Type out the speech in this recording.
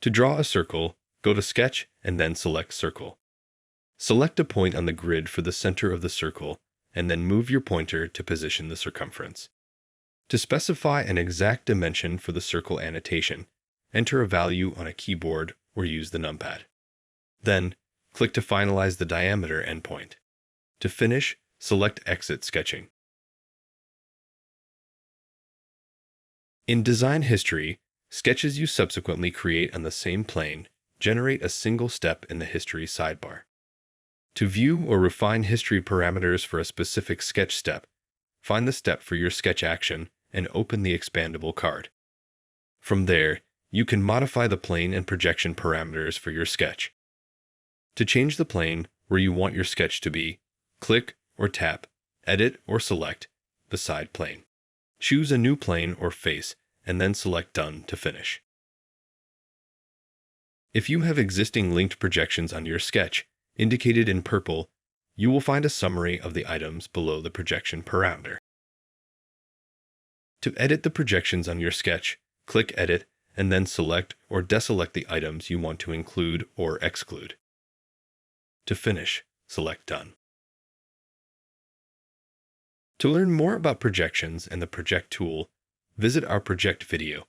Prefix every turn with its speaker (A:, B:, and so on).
A: To draw a circle, go to Sketch and then select Circle. Select a point on the grid for the center of the circle and then move your pointer to position the circumference. To specify an exact dimension for the circle annotation, enter a value on a keyboard or use the numpad. Then, click to finalize the diameter endpoint. To finish, select Exit Sketching. In design history, sketches you subsequently create on the same plane generate a single step in the History sidebar. To view or refine history parameters for a specific sketch step, find the step for your sketch action and open the expandable card. From there, you can modify the plane and projection parameters for your sketch. To change the plane where you want your sketch to be, click or tap, edit or select the side plane. Choose a new plane or face and then select Done to finish. If you have existing linked projections on your sketch, indicated in purple, you will find a summary of the items below the projection parameter. To edit the projections on your sketch, click Edit and then select or deselect the items you want to include or exclude. To finish, select Done. To learn more about projections and the Project tool, visit our Project video.